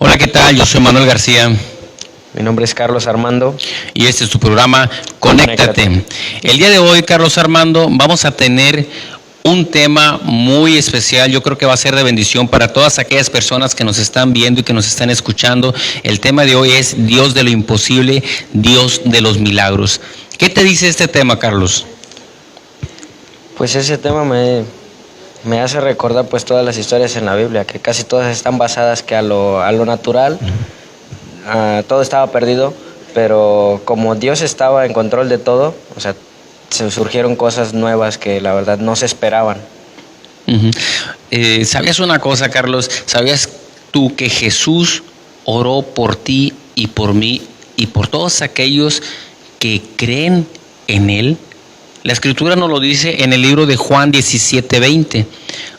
Hola, ¿qué tal? Yo soy Manuel García. Mi nombre es Carlos Armando. Y este es tu programa Conéctate. El día de hoy, Carlos Armando, vamos a tener un tema muy especial. Yo creo que va a ser de bendición para todas aquellas personas que nos están viendo y que nos están escuchando. El tema de hoy es Dios de lo imposible, Dios de los milagros. ¿Qué te dice este tema, Carlos? Pues ese tema me hace recordar pues todas las historias en la Biblia, que casi todas están basadas que a lo natural, todo estaba perdido, pero como Dios estaba en control de todo, o sea, se surgieron cosas nuevas que la verdad no se esperaban. ¿Sabías una cosa, Carlos? ¿Sabías tú que Jesús oró por ti y por mí y por todos aquellos que creen en Él? La Escritura nos lo dice en el libro de Juan 17:20.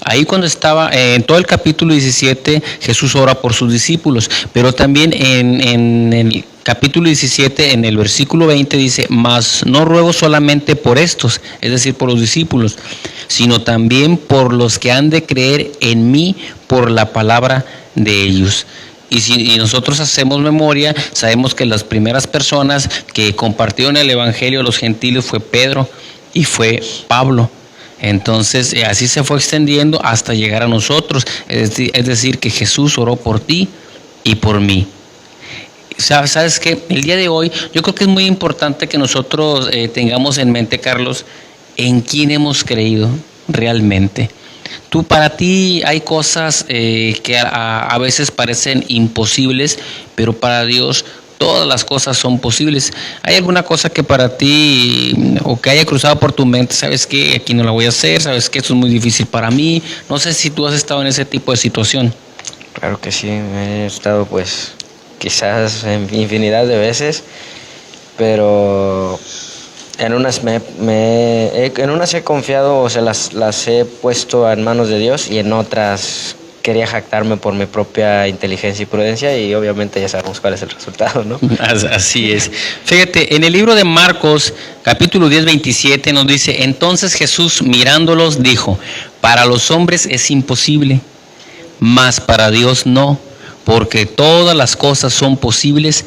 Ahí cuando estaba, en todo el capítulo 17, Jesús ora por sus discípulos, pero también en el capítulo 17, en el versículo 20 dice, mas no ruego solamente por estos, es decir, por los discípulos, sino también por los que han de creer en mí por la palabra de ellos. Y si nosotros hacemos memoria, sabemos que las primeras personas que compartieron el evangelio a los gentiles fue Pedro y fue Pablo. Entonces así se fue extendiendo hasta llegar a nosotros. Es decir, que Jesús oró por ti y por mí. ¿Sabes qué? El día de hoy yo creo que es muy importante que nosotros tengamos en mente, Carlos, en quién hemos creído realmente. Para ti hay cosas que a veces parecen imposibles, pero para Dios todas las cosas son posibles. ¿Hay alguna cosa que para ti o que haya cruzado por tu mente, sabes que aquí no la voy a hacer, sabes que esto es muy difícil para mí? No sé si tú has estado en ese tipo de situación. Claro que sí, he estado pues quizás en infinidad de veces, pero en unas en unas he confiado, o sea, las he puesto en manos de Dios, y en otras quería jactarme por mi propia inteligencia y prudencia, y obviamente ya sabemos cuál es el resultado, ¿no? Así es. Fíjate, en el libro de Marcos, capítulo 10, 27, nos dice, entonces Jesús mirándolos dijo, para los hombres es imposible, mas para Dios no, porque todas las cosas son posibles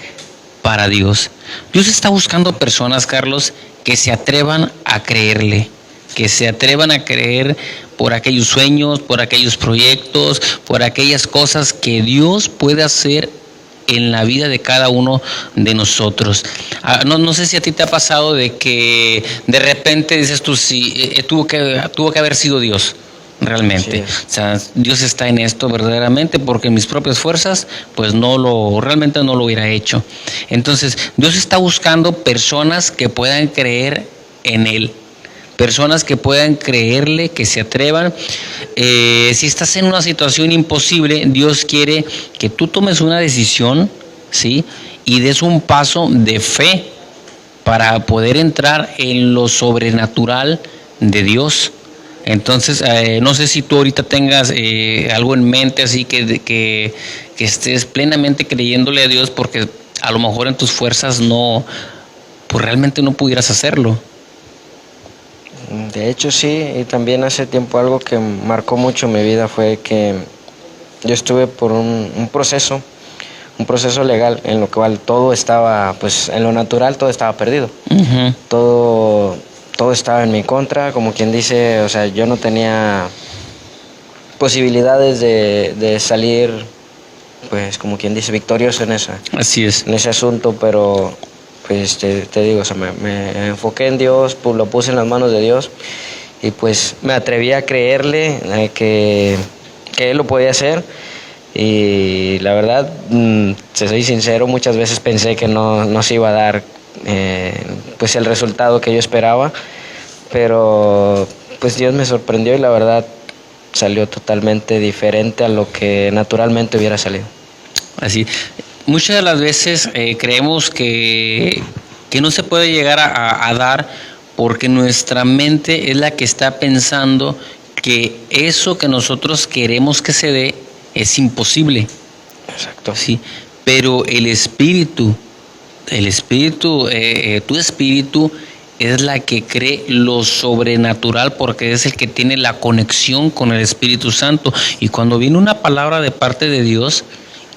para Dios. Dios está buscando personas, Carlos, que se atrevan a creerle, que se atrevan a creer por aquellos sueños, por aquellos proyectos, por aquellas cosas que Dios puede hacer en la vida de cada uno de nosotros. No sé si a ti te ha pasado de que de repente dices tú, sí, tuvo que haber sido Dios. Realmente, sí. O sea, Dios está en esto verdaderamente, porque en mis propias fuerzas pues realmente no lo hubiera hecho. Entonces Dios está buscando personas que puedan creer en Él, personas que puedan creerle, que se atrevan. Si estás en una situación imposible, Dios quiere que tú tomes una decisión, ¿sí? Y des un paso de fe para poder entrar en lo sobrenatural de Dios. Entonces, no sé si tú ahorita tengas algo en mente así que estés plenamente creyéndole a Dios, porque a lo mejor en tus fuerzas pues realmente no pudieras hacerlo. De hecho sí, y también hace tiempo algo que marcó mucho mi vida fue que yo estuve por un proceso legal en lo cual todo estaba, pues en lo natural todo estaba perdido. Uh-huh. Todo estaba en mi contra, como quien dice, o sea, yo no tenía posibilidades de salir, pues como quien dice, victorioso en ese asunto, pero pues te digo, o sea, me enfoqué en Dios, pues, lo puse en las manos de Dios, y pues me atreví a creerle que Él lo podía hacer. Y la verdad, si soy sincero, muchas veces pensé que no se iba a dar pues el resultado que yo esperaba, pero pues Dios me sorprendió, y la verdad salió totalmente diferente a lo que naturalmente hubiera salido. Así, muchas de las veces creemos que no se puede llegar a dar, porque nuestra mente es la que está pensando que eso que nosotros queremos que se dé es imposible. Exacto. Sí, pero tu espíritu es la que cree lo sobrenatural, porque es el que tiene la conexión con el Espíritu Santo. Y cuando viene una palabra de parte de Dios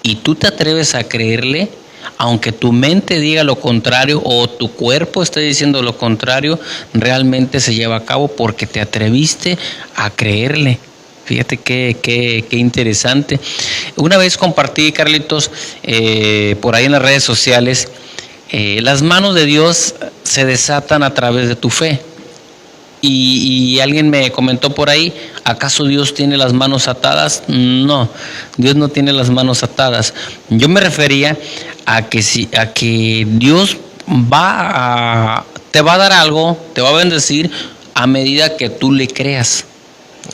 y tú te atreves a creerle, aunque tu mente diga lo contrario o tu cuerpo esté diciendo lo contrario, realmente se lleva a cabo porque te atreviste a creerle. Fíjate qué interesante. Una vez compartí, Carlitos, por ahí en las redes sociales, las manos de Dios se desatan a través de tu fe. Y alguien me comentó por ahí, ¿acaso Dios tiene las manos atadas? No, Dios no tiene las manos atadas. Yo me refería a que Dios te va a dar algo, te va a bendecir a medida que tú le creas.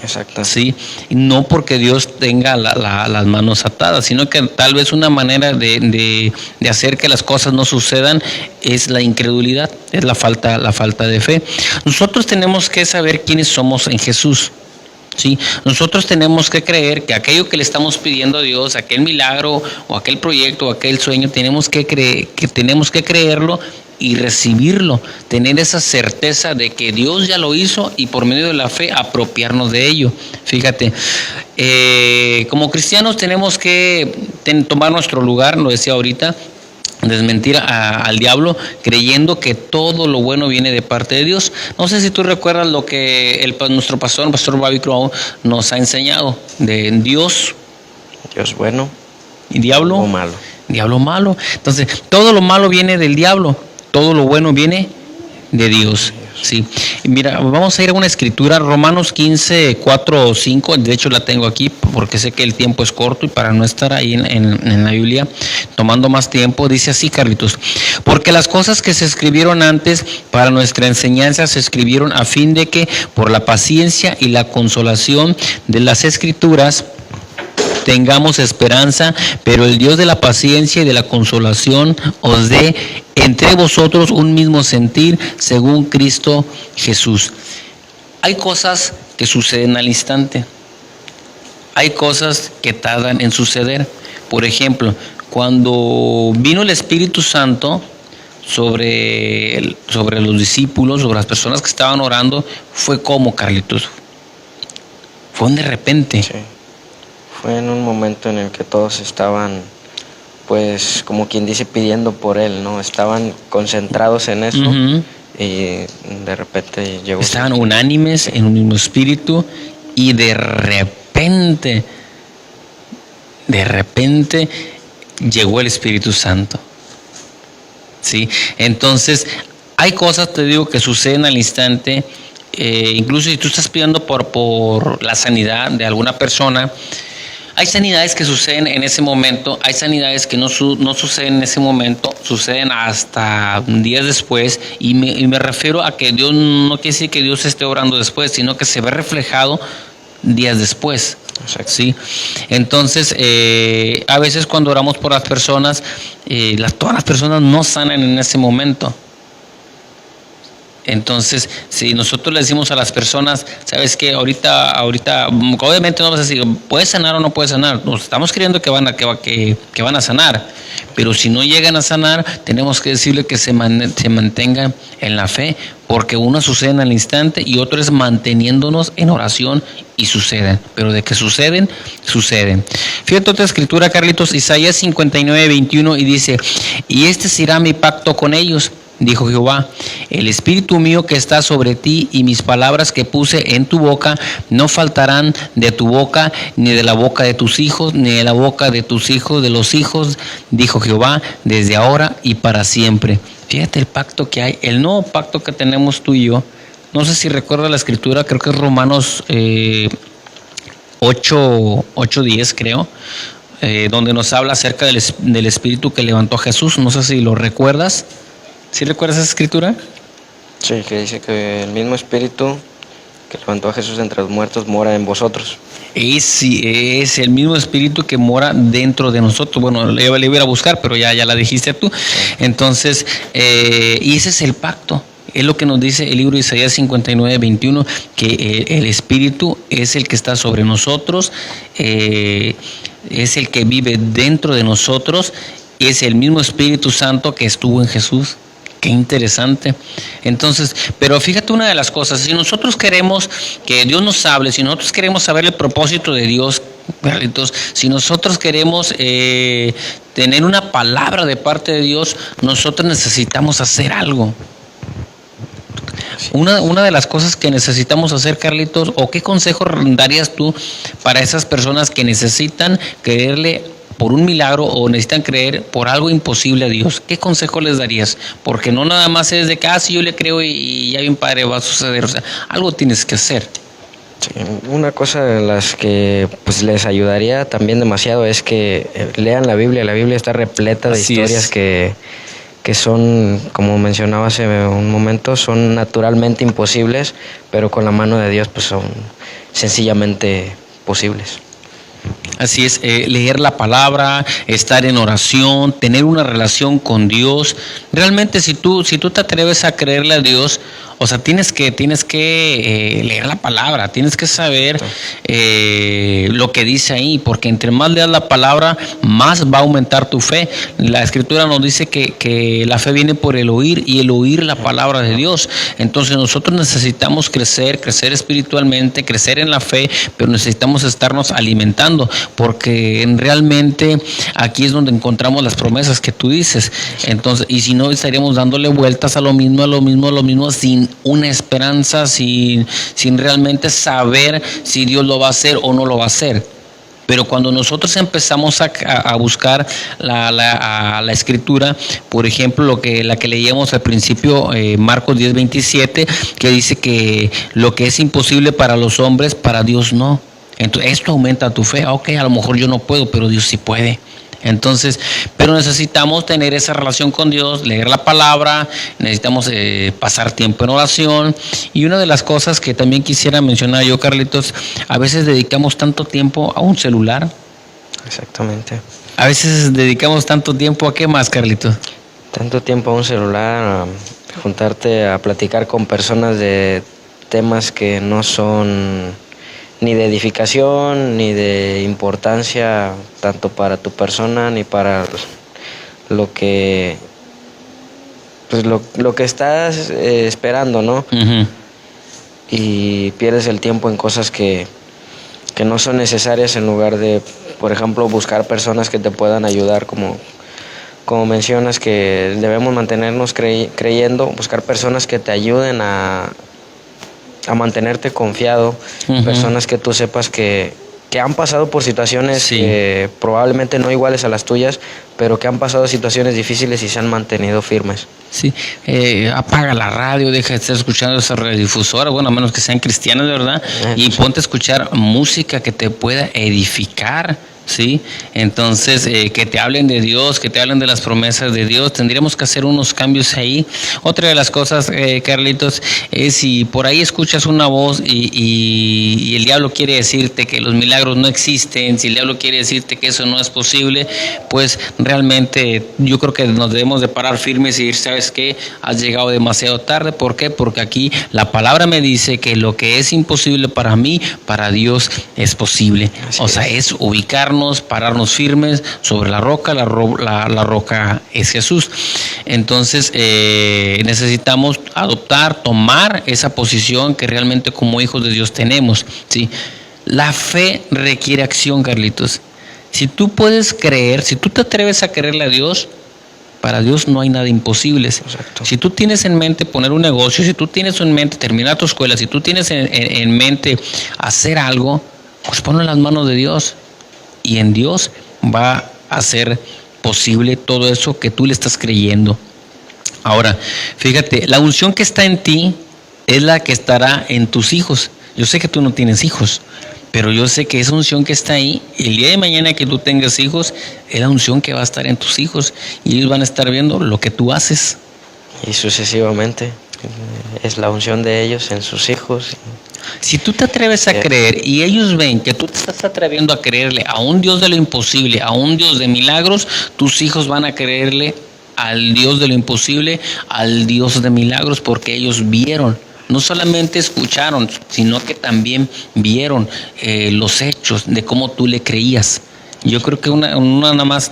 Exacto. Sí, no porque Dios tenga las manos atadas, sino que tal vez una manera de hacer que las cosas no sucedan es la incredulidad, es la falta de fe. Nosotros tenemos que saber quiénes somos en Jesús. Sí, nosotros tenemos que creer que aquello que le estamos pidiendo a Dios, aquel milagro o aquel proyecto o aquel sueño, tenemos que creerlo y recibirlo, tener esa certeza de que Dios ya lo hizo y por medio de la fe apropiarnos de ello. Fíjate, como cristianos tenemos que tomar nuestro lugar, lo decía ahorita, desmentir al diablo creyendo que todo lo bueno viene de parte de Dios. No sé si tú recuerdas lo que nuestro pastor Bobby Crow nos ha enseñado de Dios bueno y diablo malo. Diablo malo. Entonces, todo lo malo viene del diablo, todo lo bueno viene de Dios. Sí. Mira, vamos a ir a una escritura, Romanos 15, 4 o 5, de hecho la tengo aquí porque sé que el tiempo es corto y para no estar ahí en la Biblia tomando más tiempo, dice así, Carlitos: porque las cosas que se escribieron antes para nuestra enseñanza se escribieron a fin de que por la paciencia y la consolación de las Escrituras tengamos esperanza, pero el Dios de la paciencia y de la consolación os dé entre vosotros un mismo sentir según Cristo Jesús. Hay cosas que suceden al instante. Hay cosas que tardan en suceder. Por ejemplo, cuando vino el Espíritu Santo sobre los discípulos, sobre las personas que estaban orando, fue como, Carlitos. Fue de repente. Sí. Fue en un momento en el que todos estaban, pues, como quien dice, pidiendo por él, ¿no? Estaban concentrados en eso. Uh-huh. Y de repente llegó. Estaban unánimes en un mismo espíritu y de repente llegó el Espíritu Santo. ¿Sí? Entonces, hay cosas, te digo, que suceden al instante. Incluso si tú estás pidiendo por la sanidad de alguna persona, hay sanidades que suceden en ese momento, hay sanidades que no suceden en ese momento, suceden hasta días después, y me refiero a que Dios no quiere decir que Dios esté obrando después, sino que se ve reflejado días después. Exacto. ¿Sí? Entonces, a veces cuando oramos por las personas, todas las personas no sanan en ese momento. Entonces, si nosotros le decimos a las personas, sabes que ahorita, obviamente no vas a decir, ¿puedes sanar o no puedes sanar? Nos estamos creyendo que van a sanar, pero si no llegan a sanar, tenemos que decirle que se mantengan en la fe, porque uno sucede al instante y otro es manteniéndonos en oración y suceden, pero de que suceden. Fíjate otra escritura, Carlitos, Isaías 59, 21, y dice: y este será mi pacto con ellos, dijo Jehová, el espíritu mío que está sobre ti y mis palabras que puse en tu boca no faltarán de tu boca, ni de la boca de tus hijos, ni de la boca de tus hijos, de los hijos, dijo Jehová, desde ahora y para siempre. Fíjate el pacto que hay, el nuevo pacto que tenemos tú y yo. No sé si recuerdas la escritura, creo que es Romanos 8:10, creo, donde nos habla acerca del espíritu que levantó a Jesús. No sé si lo recuerdas. ¿Sí recuerdas esa escritura? Sí, que dice que el mismo espíritu que levantó a Jesús entre los muertos mora en vosotros. Es el mismo espíritu que mora dentro de nosotros. Bueno, le iba a buscar, pero ya la dijiste tú. Sí. Entonces, y ese es el pacto. Es lo que nos dice el libro de Isaías 59, 21, que el espíritu es el que está sobre nosotros, es el que vive dentro de nosotros, es el mismo Espíritu Santo que estuvo en Jesús. Qué interesante. Entonces, pero fíjate una de las cosas, si nosotros queremos que Dios nos hable, si nosotros queremos saber el propósito de Dios, Entonces, si nosotros queremos tener una palabra de parte de Dios, nosotros necesitamos hacer algo. Una de las cosas que necesitamos hacer, Carlitos, o qué consejo darías tú para esas personas que necesitan creerle por un milagro o necesitan creer por algo imposible a Dios? ¿Qué consejo les darías? Porque no nada más es de que, si yo le creo y ya bien padre va a suceder. O sea, algo tienes que hacer. Sí, una cosa de las que pues les ayudaría también demasiado es que lean la Biblia. La Biblia está repleta de historias que son, como mencionaba hace un momento, son naturalmente imposibles, pero con la mano de Dios pues son sencillamente posibles. Así es, leer la palabra, estar en oración, tener una relación con Dios. Realmente si tú te atreves a creerle a Dios, o sea, tienes que leer la palabra, tienes que saber lo que dice ahí, porque entre más leas la palabra, más va a aumentar tu fe. La Escritura nos dice que la fe viene por el oír y el oír la palabra de Dios. Entonces nosotros necesitamos crecer espiritualmente, crecer en la fe, pero necesitamos estarnos alimentando, porque realmente aquí es donde encontramos las promesas que tú dices. Entonces, y si no, estaríamos dándole vueltas a lo mismo, sin una esperanza, sin realmente saber si Dios lo va a hacer o no lo va a hacer. Pero cuando nosotros empezamos a buscar la Escritura, por ejemplo, la que leíamos al principio, Marcos 10:27, que dice que lo que es imposible para los hombres, para Dios no. Entonces, esto aumenta tu fe. Ok, a lo mejor yo no puedo, pero Dios sí puede. Entonces, pero necesitamos tener esa relación con Dios, leer la palabra, necesitamos pasar tiempo en oración. Y una de las cosas que también quisiera mencionar yo, Carlitos, a veces dedicamos tanto tiempo a un celular. Exactamente. A veces dedicamos tanto tiempo a ¿qué más, Carlitos? Tanto tiempo a un celular, a juntarte a platicar con personas de temas que no son ni de edificación, ni de importancia, tanto para tu persona, ni para lo que pues lo que estás esperando, ¿no? Uh-huh. Y pierdes el tiempo en cosas que no son necesarias, en lugar de, por ejemplo, buscar personas que te puedan ayudar, como mencionas, que debemos mantenernos creyendo, buscar personas que te ayuden a mantenerte confiado, uh-huh. Personas que tú sepas que han pasado por situaciones probablemente no iguales a las tuyas, pero que han pasado situaciones difíciles y se han mantenido firmes. Sí, apaga la radio, deja de estar escuchando esa radiodifusora, bueno, a menos que sean cristianos, de verdad, y ponte a escuchar música que te pueda edificar. Sí, entonces que te hablen de Dios, que te hablen de las promesas de Dios. Tendríamos que hacer unos cambios ahí. Otra de las cosas, Carlitos, es si por ahí escuchas una voz y el diablo quiere decirte que los milagros no existen, si el diablo quiere decirte que eso no es posible, pues realmente yo creo que nos debemos de parar firmes y decir, ¿sabes qué? Has llegado demasiado tarde. ¿Por qué? Porque aquí la palabra me dice que lo que es imposible para mí, para Dios es posible. O sea, es ubicarnos, pararnos firmes sobre la roca. La roca es Jesús. Entonces necesitamos tomar esa posición que realmente como hijos de Dios tenemos, ¿sí? La fe requiere acción, Carlitos. Si tú puedes creer, si tú te atreves a creerle a Dios, para Dios no hay nada imposible. Exacto. Si tú tienes en mente poner un negocio, si tú tienes en mente terminar tu escuela, si tú tienes en mente hacer algo, pues ponlo en las manos de Dios. Y en Dios va a ser posible todo eso que tú le estás creyendo. Ahora, fíjate, la unción que está en ti es la que estará en tus hijos. Yo sé que tú no tienes hijos, pero yo sé que esa unción que está ahí, el día de mañana que tú tengas hijos, es la unción que va a estar en tus hijos. Y ellos van a estar viendo lo que tú haces. Y sucesivamente, es la unción de ellos en sus hijos. Si tú te atreves a creer y ellos ven que tú te estás atreviendo a creerle a un Dios de lo imposible, a un Dios de milagros, tus hijos van a creerle al Dios de lo imposible, al Dios de milagros, porque ellos vieron, no solamente escucharon, sino que también vieron los hechos de cómo tú le creías. Yo creo que no nada más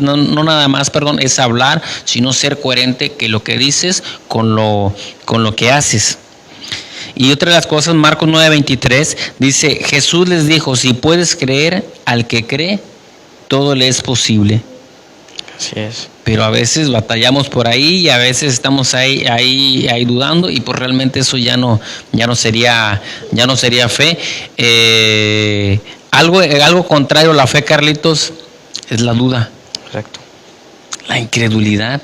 es hablar, sino ser coherente que lo que dices con lo que haces. Y otra de las cosas, Marcos 9:23, dice, Jesús les dijo, si puedes creer, al que cree, todo le es posible. Así es. Pero a veces batallamos por ahí y a veces estamos ahí dudando, y pues realmente eso ya no sería fe. Algo contrario a la fe, Carlitos, es la duda. Exacto. La incredulidad.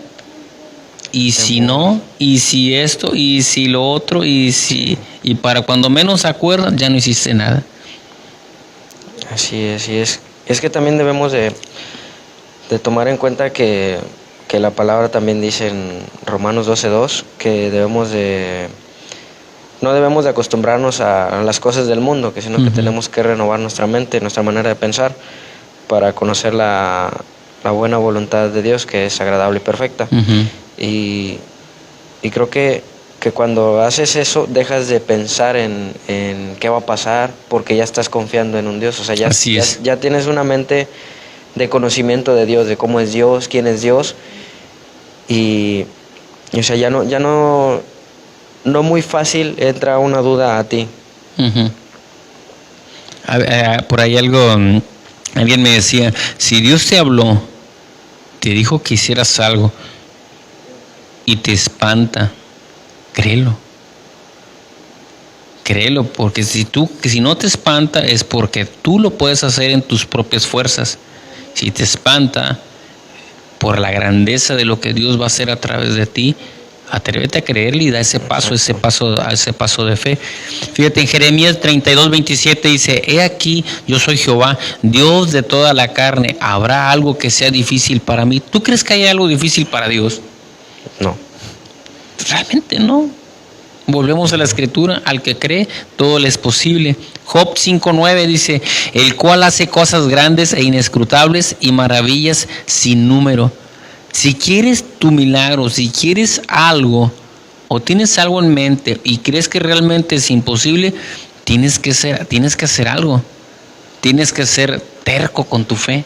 Y si no, y si esto, y si lo otro, y para cuando menos se acuerdan, ya no hiciste nada. Así es. Es que también debemos de tomar en cuenta que la palabra también dice en Romanos 12:2 que no debemos de acostumbrarnos a las cosas del mundo, sino que tenemos que renovar nuestra mente, nuestra manera de pensar, para conocer la buena voluntad de Dios, que es agradable y perfecta. Y creo que cuando haces eso, dejas de pensar en qué va a pasar, porque ya estás confiando en un Dios. O sea, ya tienes una mente de conocimiento de Dios, de cómo es Dios, quién es Dios. Y o sea, ya no muy fácil entra una duda a ti. Por ahí alguien me decía, si Dios te habló, te dijo que hicieras algo y te espanta, créelo, porque si no te espanta es porque tú lo puedes hacer en tus propias fuerzas. Si te espanta por la grandeza de lo que Dios va a hacer a través de ti, atrévete a creerle y da ese paso de fe. Fíjate, en Jeremías 32:27 dice, he aquí, yo soy Jehová, Dios de toda la carne, ¿habrá algo que sea difícil para mí? ¿Tú crees que hay algo difícil para Dios? No. Realmente no. Volvemos a la escritura, al que cree, todo le es posible. Job 5:9 dice, el cual hace cosas grandes e inescrutables y maravillas sin número. Si quieres tu milagro, si quieres algo o tienes algo en mente y crees que realmente es imposible, tienes que hacer algo. Tienes que ser terco con tu fe.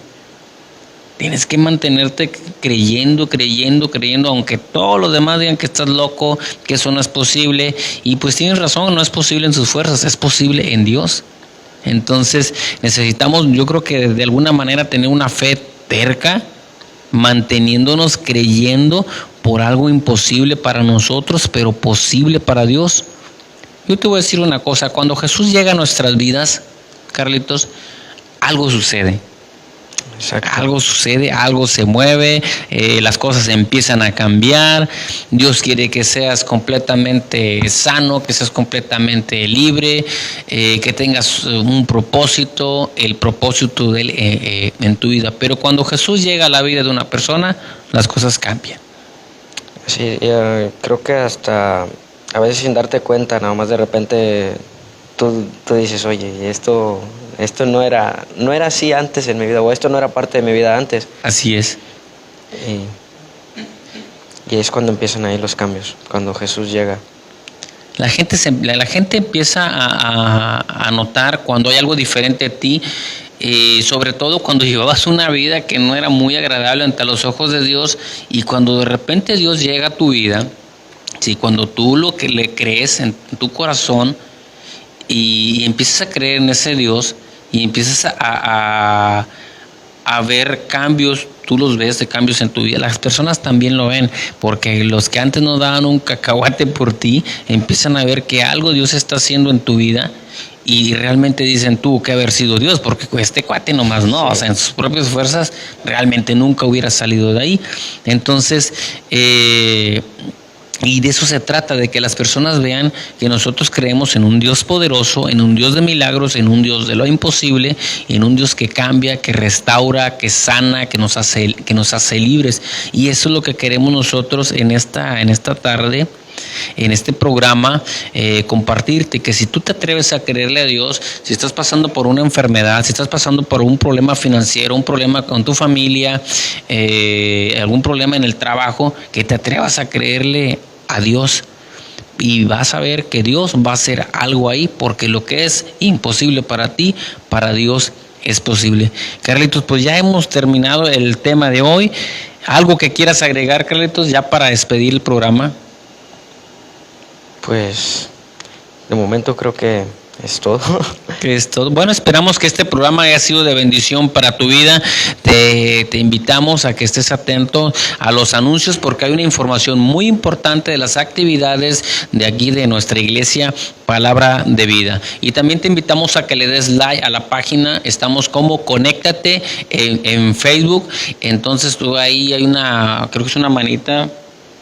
Tienes que mantenerte creyendo, aunque todos los demás digan que estás loco, que eso no es posible. Y pues tienes razón, no es posible en sus fuerzas, es posible en Dios. Entonces necesitamos, yo creo que de alguna manera tener una fe terca, manteniéndonos creyendo por algo imposible para nosotros, pero posible para Dios. Yo te voy a decir una cosa, cuando Jesús llega a nuestras vidas, Carlitos, algo sucede. Exacto. Algo sucede, algo se mueve, las cosas empiezan a cambiar. Dios quiere que seas completamente sano, que seas completamente libre, que tengas un propósito, el propósito de Él en tu vida. Pero cuando Jesús llega a la vida de una persona, las cosas cambian. Sí, creo que hasta a veces sin darte cuenta, nada más de repente tú dices, oye, esto no era así antes en mi vida, o esto no era parte de mi vida antes. Así es. Y es cuando empiezan ahí los cambios, cuando Jesús llega. La gente empieza a notar cuando hay algo diferente a ti, sobre todo cuando llevabas una vida que no era muy agradable ante los ojos de Dios, y cuando de repente Dios llega a tu vida, sí, cuando tú lo que le crees en tu corazón y empiezas a creer en ese Dios y empiezas a ver cambios, tú los ves de cambios en tu vida, las personas también lo ven, porque los que antes no daban un cacahuate por ti, empiezan a ver que algo Dios está haciendo en tu vida y realmente dicen, tuvo que haber sido Dios, porque este cuate nomás no, o sea, en sus propias fuerzas realmente nunca hubiera salido de ahí. Entonces, y de eso se trata, de que las personas vean que nosotros creemos en un Dios poderoso, en un Dios de milagros, en un Dios de lo imposible, en un Dios que cambia, que restaura, que sana, que nos hace libres. Y eso es lo que queremos nosotros en esta tarde, en este programa, compartirte, que si tú te atreves a creerle a Dios, si estás pasando por una enfermedad, si estás pasando por un problema financiero, un problema con tu familia, algún problema en el trabajo, que te atrevas a creerle a Dios, y vas a ver que Dios va a hacer algo ahí, porque lo que es imposible para ti, para Dios es posible. Carlitos, pues ya hemos terminado el tema de hoy. ¿Algo que quieras agregar, Carlitos, ya para despedir el programa? Pues de momento creo que es todo. Es todo. Bueno, esperamos que este programa haya sido de bendición para tu vida. Te invitamos a que estés atento a los anuncios porque hay una información muy importante de las actividades de aquí de nuestra iglesia Palabra de Vida. Y también te invitamos a que le des like a la página. Estamos como Conéctate en Facebook. Entonces tú ahí hay creo que es una manita,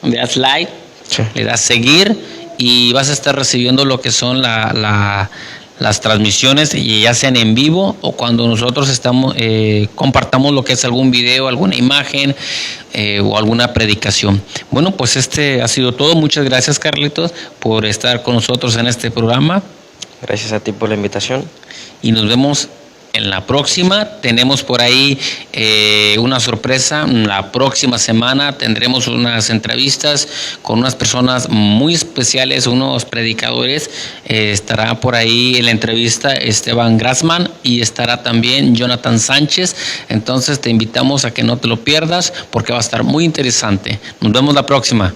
le das like, Sí. le das seguir y vas a estar recibiendo lo que son las transmisiones, y ya sean en vivo o cuando nosotros compartamos lo que es algún video, alguna imagen o alguna predicación. Bueno, pues ha sido todo. Muchas gracias, Carlitos, por estar con nosotros en este programa. Gracias a ti por la invitación. Y nos vemos en la próxima. Tenemos por ahí una sorpresa. La próxima semana tendremos unas entrevistas con unas personas muy especiales, unos predicadores. Estará por ahí en la entrevista Esteban Grassman y estará también Jonathan Sánchez. Entonces te invitamos a que no te lo pierdas porque va a estar muy interesante. Nos vemos la próxima.